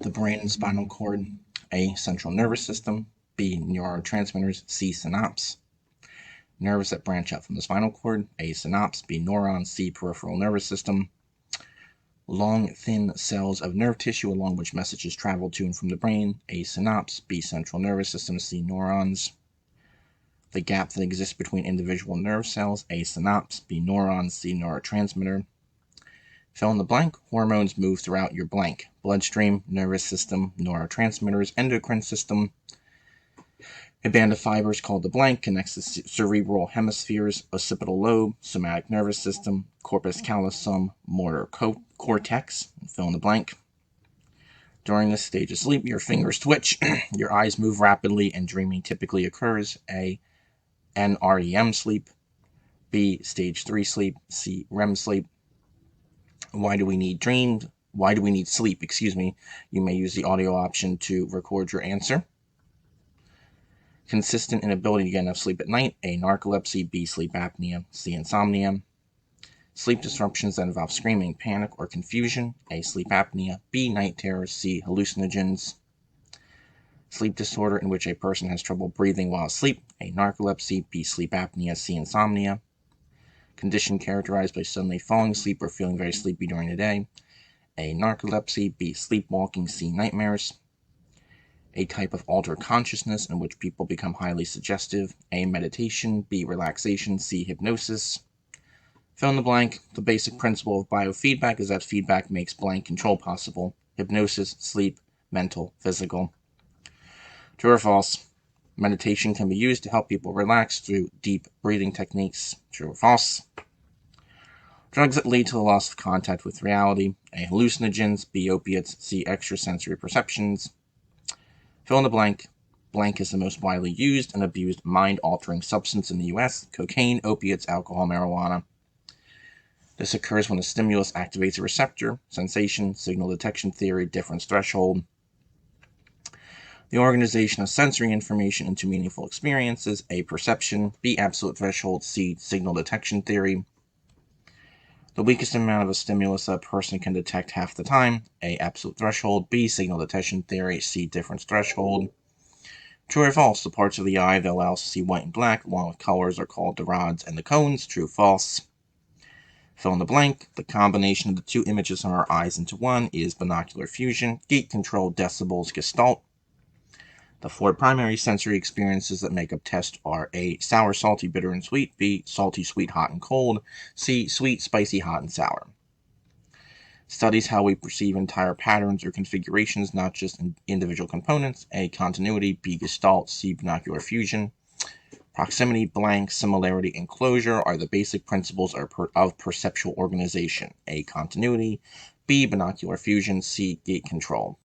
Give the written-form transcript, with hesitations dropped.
The brain and spinal cord. A. Central nervous system. B. Neurotransmitters. C. Synapse. Nerves that branch out from the spinal cord. A. Synapse. B. Neurons. C. Peripheral nervous system. Long, thin cells of nerve tissue along which messages travel to and from the brain. A. Synapse. B. Central nervous system. C. Neurons. The gap that exists between individual nerve cells. A. Synapse. B. Neurons. C. Neurotransmitter. Fill in the blank. Hormones move throughout your blank. Bloodstream, nervous system, neurotransmitters, endocrine system. A band of fibers called the blank connects the cerebral hemispheres, occipital lobe, somatic nervous system, corpus callosum, motor cortex. Fill in the blank. During this stage of sleep, your fingers twitch, your eyes move rapidly, and dreaming typically occurs. A. NREM sleep. B. Stage 3 sleep. C. REM sleep. Why do we need sleep? You may use the audio option to record your answer. Consistent inability to get enough sleep at night. A. Narcolepsy. B. Sleep apnea. C. Insomnia. Sleep disruptions that involve screaming, panic, or confusion. A. Sleep apnea. B. Night terrors. C. Hallucinogens. Sleep disorder in which a person has trouble breathing while asleep. A. Narcolepsy. B. Sleep apnea. C. Insomnia. Condition characterized by suddenly falling asleep or feeling very sleepy during the day. A. Narcolepsy. B. Sleepwalking. C. Nightmares. A type of altered consciousness in which people become highly suggestive. A. Meditation. B. Relaxation. C. Hypnosis. Fill in the blank. The basic principle of biofeedback is that feedback makes blank control possible. Hypnosis, sleep, mental, physical. True or false? Meditation can be used to help people relax through deep breathing techniques. True or false? Drugs that lead to the loss of contact with reality. A. Hallucinogens. B. Opiates. C. Extrasensory perceptions. Fill in the blank. Blank is the most widely used and abused mind-altering substance in the U.S. Cocaine, opiates, alcohol, marijuana. This occurs when a stimulus activates a receptor. Sensation, signal detection theory, difference threshold. The organization of sensory information into meaningful experiences. A. Perception. B. Absolute threshold. C. Signal detection theory. The weakest amount of a stimulus a person can detect half the time. A. Absolute threshold. B. Signal detection theory. C. Difference threshold. True or false? The parts of the eye that allow us to see white and black along with colors are called the rods and the cones. True or false? Fill in the blank. The combination of the two images from our eyes into one is binocular fusion. Gate control, decibels, gestalt. The four primary sensory experiences that make up test are A. Sour, salty, bitter, and sweet. B. Salty, sweet, hot, and cold. C. Sweet, spicy, hot, and sour. Studies how we perceive entire patterns or configurations, not just individual components. A. Continuity. B. Gestalt. C. Binocular fusion. Proximity, blank, similarity, and closure are the basic principles of perceptual organization. A. Continuity. B. Binocular fusion. C. Gate control.